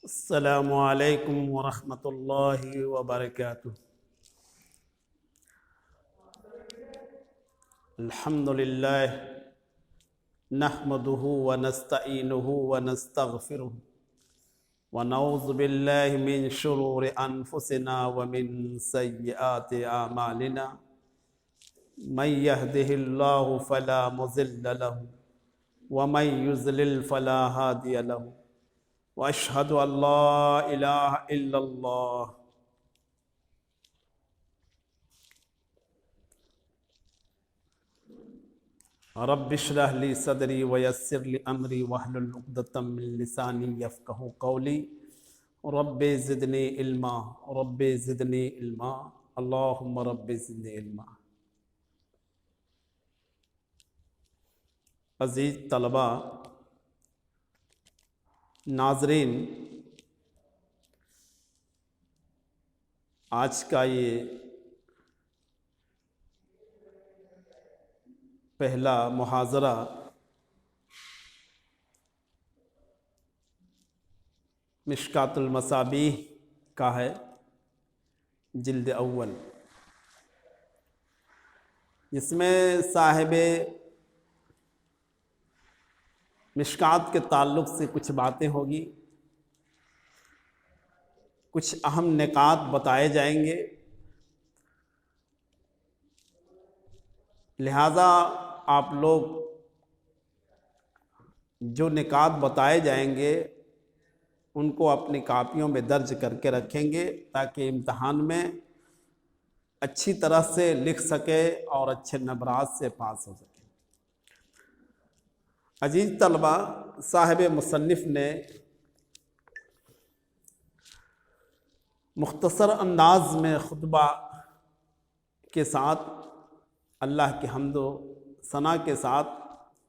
السلام علیکم ورحمۃ اللہ وبرکاتہ۔ الحمد للہ نحمدہ ونستعینہ ونستغفرہ ونعوذ باللہ من شرور انفسنا ومن سیئات اعمالنا من یہدہ اللہ فلا مضل لہ ومن یضلل فلا ہادی لہ واشہد ان لا الہ الا اللہ۔ رب اشرح لی صدری ویسر لی امری واحلل عقدۃ من لسانی یفقہوا قولی۔ رب زدنی علما رب زدنی علما اللہم رب زدنی علما۔ عزیز طلبہ، ناظرین، آج کا یہ پہلا محاضرہ مشکات المصابیح کا ہے، جلد اول، جس میں صاحب مشکات کے تعلق سے کچھ باتیں ہوگی، کچھ اہم نکات بتائے جائیں گے، لہذا آپ لوگ جو نکات بتائے جائیں گے ان کو اپنی کاپیوں میں درج کر کے رکھیں گے تاکہ امتحان میں اچھی طرح سے لکھ سکے اور اچھے نمبرات سے پاس ہو سکے۔ عزیز طلبہ، صاحب مصنف نے مختصر انداز میں خطبہ کے ساتھ اللہ کی حمد و ثنا کے ساتھ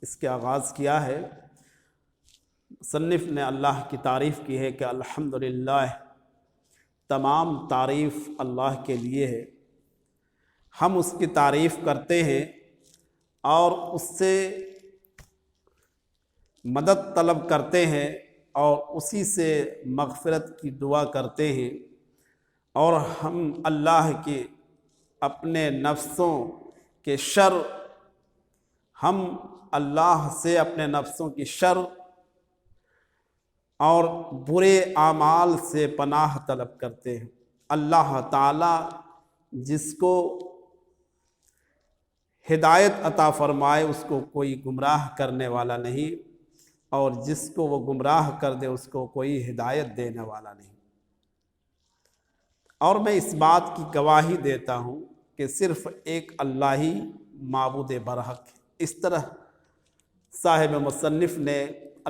اس کے آغاز کیا ہے۔ مصنف نے اللہ کی تعریف کی ہے کہ الحمدللہ، تمام تعریف اللہ کے لیے ہے، ہم اس کی تعریف کرتے ہیں اور اس سے مدد طلب کرتے ہیں اور اسی سے مغفرت کی دعا کرتے ہیں، اور ہم اللہ کے اپنے نفسوں کے شر، ہم اللہ سے اپنے نفسوں کی شر اور برے اعمال سے پناہ طلب کرتے ہیں۔ اللہ تعالیٰ جس کو ہدایت عطا فرمائے اس کو کوئی گمراہ کرنے والا نہیں، اور جس کو وہ گمراہ کر دے اس کو کوئی ہدایت دینے والا نہیں۔ اور میں اس بات کی گواہی دیتا ہوں کہ صرف ایک اللہ ہی معبود برحق ہے۔ اس طرح صاحب مصنف نے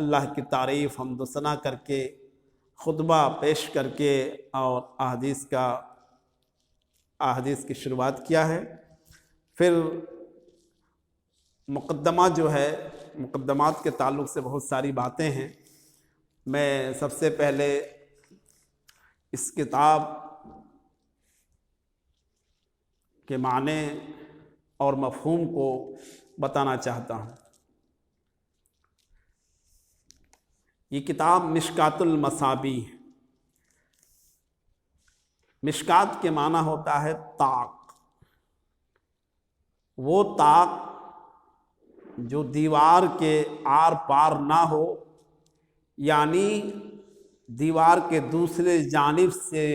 اللہ کی تعریف حمد و ثنا کر کے خطبہ پیش کر کے اور احادیث کی شروعات کیا ہے۔ پھر مقدمہ جو ہے، مقدمات کے تعلق سے بہت ساری باتیں ہیں۔ میں سب سے پہلے اس کتاب کے معنی اور مفہوم کو بتانا چاہتا ہوں۔ یہ کتاب مشکات المصابیح، مشکات کے معنی ہوتا ہے طاق، وہ طاق جو دیوار کے آر پار نہ ہو، یعنی دیوار کے دوسرے جانب سے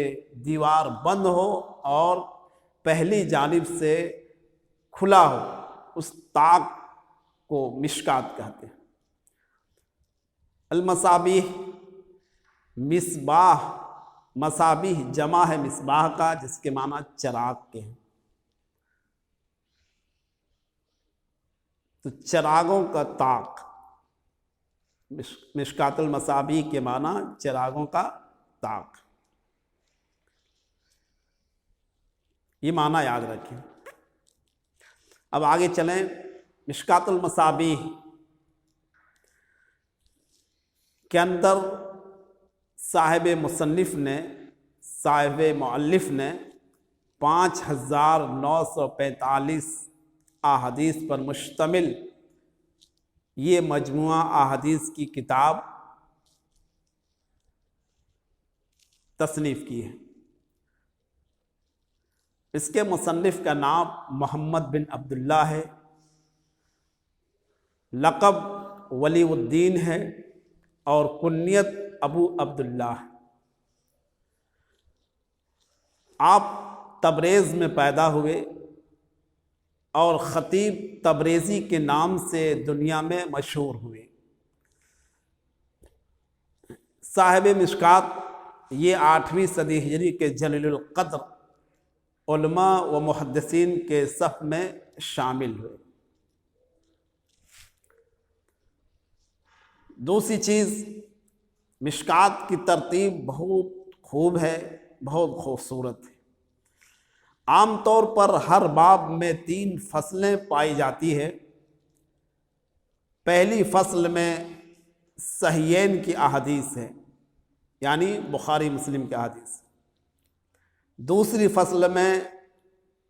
دیوار بند ہو اور پہلی جانب سے کھلا ہو، اس طاق کو مشکات کہتے ہیں۔ المصابیح، مصباح، مصابیح جمع ہے مصباح کا، جس کے معنی چراغ کے ہیں۔ تو چراغوں کا طاق، مشکات المصابیح کے معنی چراغوں کا طاق، یہ معنی یاد رکھیں۔ اب آگے چلیں۔ مشکات المصابیح کے اندر صاحب مصنف نے، صاحب مؤلف نے 5945 احادیث پر مشتمل یہ مجموعہ احادیث کی کتاب تصنیف کی ہے۔ اس کے مصنف کا نام محمد بن عبداللہ ہے، لقب ولی الدین ہے اور کنیت ابو عبداللہ ہے۔ آپ تبریز میں پیدا ہوئے اور خطیب تبریزی کے نام سے دنیا میں مشہور ہوئے۔ صاحب مشکات یہ 8ویں صدی ہجری کے جلیل القدر علماء و محدثین کے صف میں شامل ہوئے۔ دوسری چیز، مشکات کی ترتیب بہت خوب ہے، بہت خوبصورت ہے۔ عام طور پر ہر باب میں 3 فصلیں پائی جاتی ہے۔ پہلی فصل میں صحیحین کی احادیث ہے، یعنی بخاری مسلم کی احادیث۔ دوسری فصل میں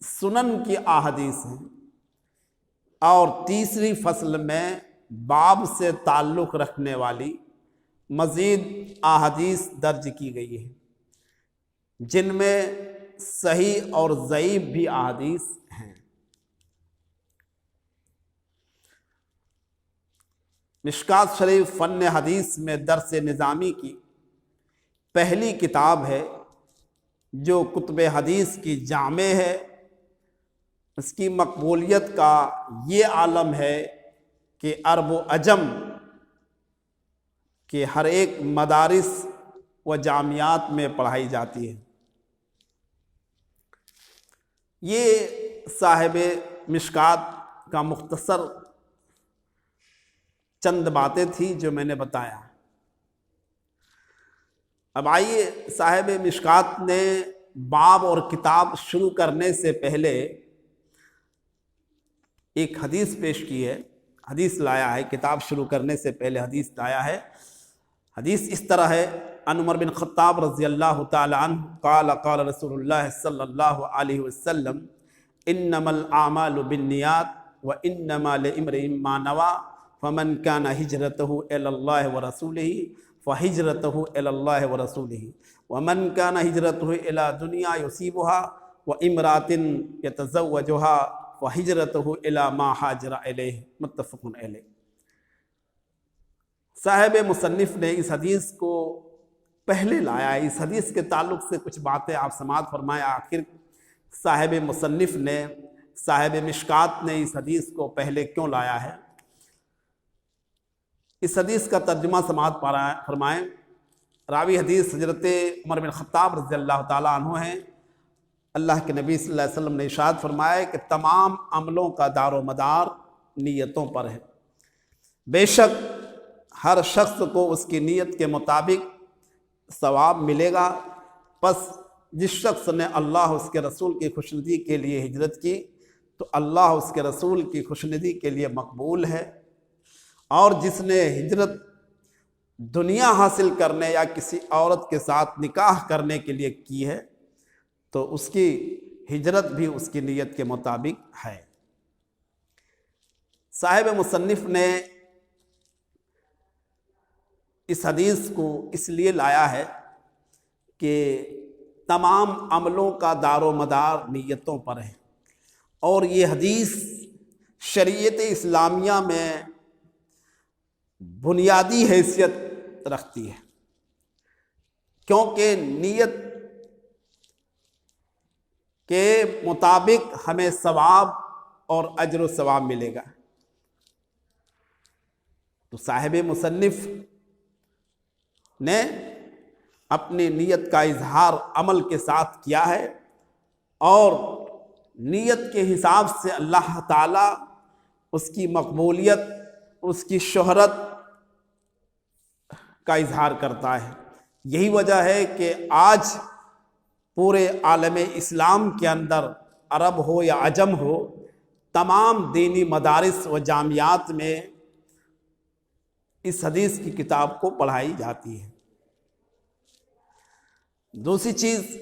سنن کی احادیث ہیں، اور تیسری فصل میں باب سے تعلق رکھنے والی مزید احادیث درج کی گئی ہے، جن میں صحیح اور ضعیف بھی احادیث ہیں۔ مشکات شریف فن حدیث میں درس نظامی کی پہلی کتاب ہے جو کتب حدیث کی جامع ہے۔ اس کی مقبولیت کا یہ عالم ہے کہ عرب و عجم کے ہر ایک مدارس و جامعات میں پڑھائی جاتی ہے۔ یہ صاحب مشکات کا مختصر چند باتیں تھیں جو میں نے بتایا۔ اب آئیے، صاحب مشکات نے باب اور کتاب شروع کرنے سے پہلے ایک حدیث پیش کی ہے، حدیث لایا ہے۔ کتاب شروع کرنے سے پہلے حدیث لایا ہے۔ حدیث اس طرح ہے، عن عمر بن خطاب رضی اللہ تعالی عنہ قال قال رسول اللہ صلی اللہ علیہ وسلم انما الاعمال بالنیات وانما لامرئ ما نوى فمن كان هجرته الى الله ورسوله فهجرته الى الله ورسوله ومن كان هجرته الى دنيا يصيبها وامرأة يتزوجها فهجرته الى ما هاجر اليه متفق علیہ۔ صاحب مصنف نے اس حدیث کو پہلے لایا ہے۔ اس حدیث کے تعلق سے کچھ باتیں آپ سماعت فرمائیں۔ آخر صاحب مصنف نے، صاحب مشکات نے اس حدیث کو پہلے کیوں لایا ہے؟ اس حدیث کا ترجمہ سماعت فرمائیں۔ راوی حدیث حضرت عمر بن خطاب رضی اللہ تعالیٰ عنہ ہیں۔ اللہ کے نبی صلی اللہ علیہ وسلم نے ارشاد فرمایا کہ تمام عملوں کا دار و مدار نیتوں پر ہے۔ بے شک ہر شخص کو اس کی نیت کے مطابق ثواب ملے گا، پس جس شخص نے اللہ اس کے رسول کی خوشنودی کے لیے ہجرت کی تو اللہ اس کے رسول کی خوشنودی کے لیے مقبول ہے، اور جس نے ہجرت دنیا حاصل کرنے یا کسی عورت کے ساتھ نکاح کرنے کے لیے کی ہے تو اس کی ہجرت بھی اس کی نیت کے مطابق ہے۔ صاحب مصنف نے اس حدیث کو اس لیے لایا ہے کہ تمام عملوں کا دار و مدار نیتوں پر ہے، اور یہ حدیث شریعت اسلامیہ میں بنیادی حیثیت رکھتی ہے، کیونکہ نیت کے مطابق ہمیں ثواب اور اجر و ثواب ملے گا۔ تو صاحب مصنف نے اپنی نیت کا اظہار عمل کے ساتھ کیا ہے، اور نیت کے حساب سے اللہ تعالیٰ اس کی مقبولیت، اس کی شہرت کا اظہار کرتا ہے۔ یہی وجہ ہے کہ آج پورے عالم اسلام کے اندر، عرب ہو یا عجم ہو، تمام دینی مدارس و جامعات میں اس حدیث کی کتاب کو پڑھائی جاتی ہے۔ دوسری چیز،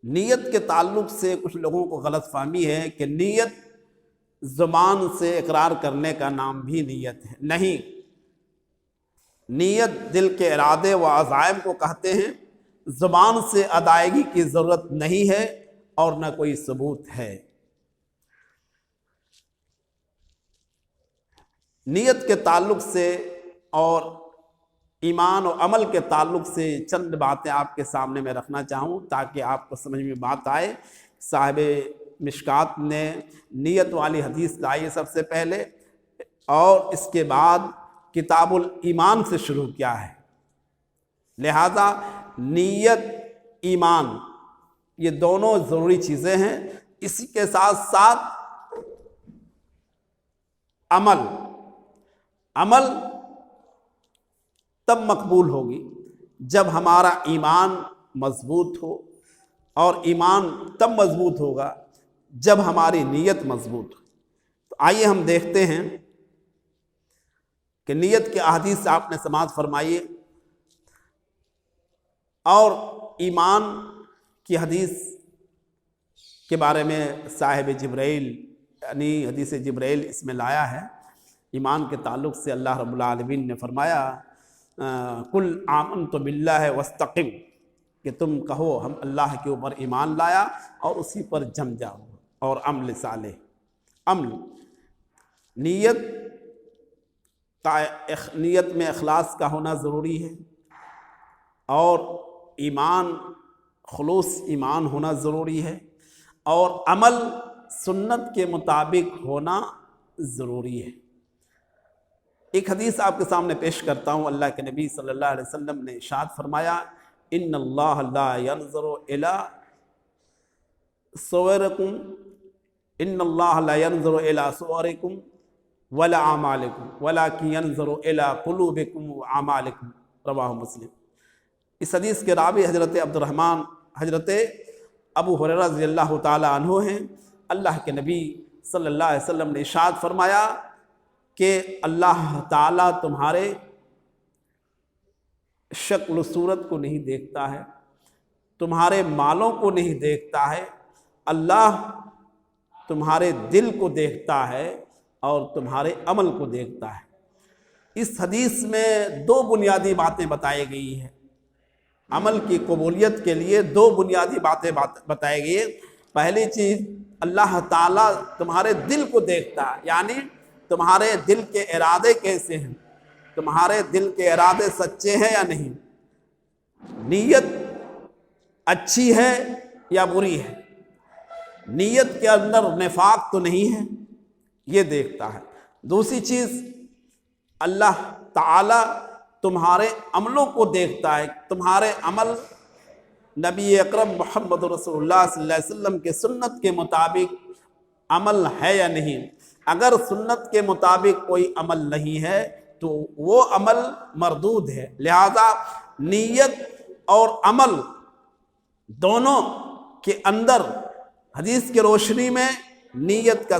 نیت کے تعلق سے کچھ لوگوں کو غلط فہمی ہے کہ نیت زبان سے اقرار کرنے کا نام بھی نیت ہے۔ نہیں، نیت دل کے ارادے و عزائم کو کہتے ہیں، زبان سے ادائیگی کی ضرورت نہیں ہے اور نہ کوئی ثبوت ہے۔ نیت کے تعلق سے اور ایمان و عمل کے تعلق سے چند باتیں آپ کے سامنے میں رکھنا چاہوں تاکہ آپ کو سمجھ میں بات آئے۔ صاحب مشکات نے نیت والی حدیث لائی سب سے پہلے، اور اس کے بعد کتاب الایمان سے شروع کیا ہے۔ لہذا نیت، ایمان، یہ دونوں ضروری چیزیں ہیں۔ اسی کے ساتھ ساتھ عمل تب مقبول ہوگی جب ہمارا ایمان مضبوط ہو، اور ایمان تب مضبوط ہوگا جب ہماری نیت مضبوط ہو۔ تو آئیے ہم دیکھتے ہیں کہ نیت کے احادیث آپ نے سماعت فرمائیے، اور ایمان کی حدیث کے بارے میں صاحب جبرائیل یعنی حدیث جبرائیل اس میں لایا ہے۔ ایمان کے تعلق سے اللہ رب العالمین نے فرمایا قل آمنت باللہ واستقم، کہ تم کہو ہم اللہ کے اوپر ایمان لایا اور اسی پر جم جاؤ، اور عمل صالح، نیت میں اخلاص کا ہونا ضروری ہے، اور ایمان، خلوص ایمان ہونا ضروری ہے، اور عمل سنت کے مطابق ہونا ضروری ہے۔ ایک حدیث آپ کے سامنے پیش کرتا ہوں۔ اللہ کے نبی صلی اللہ علیہ وسلم نے ارشاد فرمایا ان اللہ لا ينظر الى صورکم، ان اللہ لا ينظر الى صورکم ولا اعمالکم ولکن ينظر الى قلوبکم واعمالکم، رواہ مسلم۔ اس حدیث کے راوی حضرت ابو ہریرہ رضی اللہ تعالی عنہ ہیں۔ اللہ کے نبی صلی اللہ علیہ وسلم نے ارشاد فرمایا کہ اللہ تعالیٰ تمہارے شکل و صورت کو نہیں دیکھتا ہے، تمہارے مالوں کو نہیں دیکھتا ہے، اللہ تمہارے دل کو دیکھتا ہے اور تمہارے عمل کو دیکھتا ہے۔ اس حدیث میں دو بنیادی باتیں بتائی گئی ہیں۔ عمل کی قبولیت کے لیے دو بنیادی باتیں بتائی گئی ہیں۔ پہلی چیز، اللہ تعالیٰ تمہارے دل کو دیکھتا ہے، یعنی تمہارے دل کے ارادے کیسے ہیں، تمہارے دل کے ارادے سچے ہیں یا نہیں، نیت اچھی ہے یا بری ہے، نیت کے اندر نفاق تو نہیں ہے، یہ دیکھتا ہے۔ دوسری چیز، اللہ تعالیٰ تمہارے عملوں کو دیکھتا ہے، تمہارے عمل نبی اکرم محمد رسول اللہ صلی اللہ علیہ وسلم کے سنت کے مطابق عمل ہے یا نہیں۔ اگر سنت کے مطابق کوئی عمل نہیں ہے تو وہ عمل مردود ہے۔ لہذا نیت اور عمل دونوں کے اندر حدیث کی روشنی میں نیت کا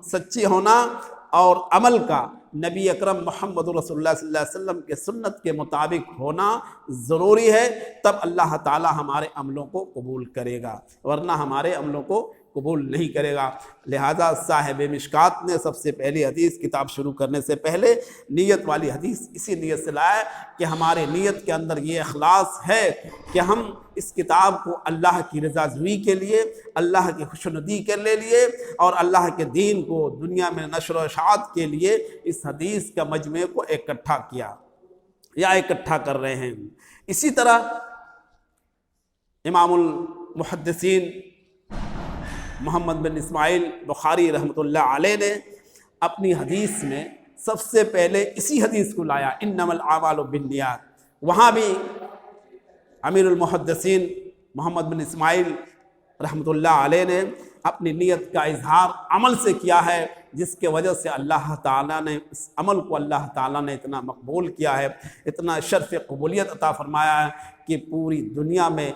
سچی ہونا اور عمل کا نبی اکرم محمد رسول اللہ صلی اللہ علیہ وسلم کے سنت کے مطابق ہونا ضروری ہے، تب اللہ تعالی ہمارے عملوں کو قبول کرے گا، ورنہ ہمارے عملوں کو قبول نہیں کرے گا۔ لہذا صاحب مشکات نے سب سے پہلی حدیث کتاب شروع کرنے سے پہلے نیت والی حدیث اسی نیت سے لایا کہ ہمارے نیت کے اندر یہ اخلاص ہے کہ ہم اس کتاب کو اللہ کی رضا جوئی کے لیے، اللہ کی خوشنودی کے لیے اور اللہ کے دین کو دنیا میں نشر و اشاعت کے لیے اس حدیث کا مجمع کو اکٹھا کیا یا اکٹھا کر رہے ہیں۔ اسی طرح امام المحدثین محمد بن اسماعیل بخاری رحمۃ اللہ علیہ نے اپنی حدیث میں سب سے پہلے اسی حدیث کو لایا، انما الاعمال بالنیات۔ وہاں بھی امیر المحدثین محمد بن اسماعیل رحمۃ اللہ علیہ نے اپنی نیت کا اظہار عمل سے کیا ہے، جس کے وجہ سے اللہ تعالیٰ نے اس عمل کو اللہ تعالیٰ نے اتنا مقبول کیا ہے، اتنا شرف قبولیت عطا فرمایا ہے کہ پوری دنیا میں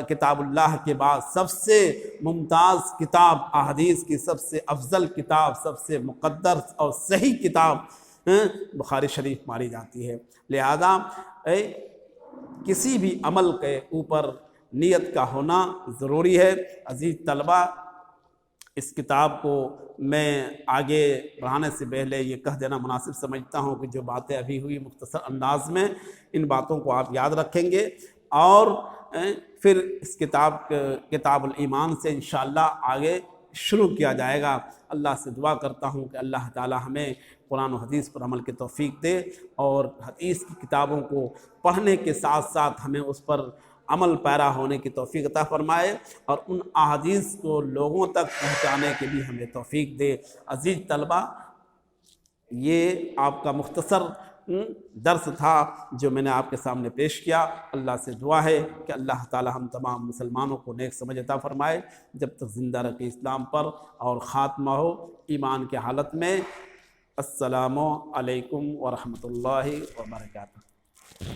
کتاب اللہ کے بعد سب سے ممتاز کتاب، احادیث کی سب سے افضل کتاب، سب سے مقدر اور صحیح کتاب بخاری شریف مانی جاتی ہے۔ لہذا کسی بھی عمل کے اوپر نیت کا ہونا ضروری ہے۔ عزیز طلبہ، اس کتاب کو میں آگے بڑھانے سے پہلے یہ کہہ دینا مناسب سمجھتا ہوں کہ جو باتیں ابھی ہوئی مختصر انداز میں ان باتوں کو آپ یاد رکھیں گے اور پھر اس کتاب الایمان سے انشاءاللہ آگے شروع کیا جائے گا۔ اللہ سے دعا کرتا ہوں کہ اللہ تعالی ہمیں قرآن و حدیث پر عمل کی توفیق دے، اور حدیث کی کتابوں کو پڑھنے کے ساتھ ساتھ ہمیں اس پر عمل پیرا ہونے کی توفیق عطا فرمائے، اور ان احادیث کو لوگوں تک پہنچانے کی بھی ہمیں توفیق دے۔ عزیز طلبہ، یہ آپ کا مختصر درس تھا جو میں نے آپ کے سامنے پیش کیا۔ اللہ سے دعا ہے کہ اللہ تعالی ہم تمام مسلمانوں کو نیک سمجھ عطا فرمائے، جب تک زندہ رکھے اسلام پر، اور خاتمہ ہو ایمان کی حالت میں۔ السلام علیکم ورحمۃ اللہ وبرکاتہ۔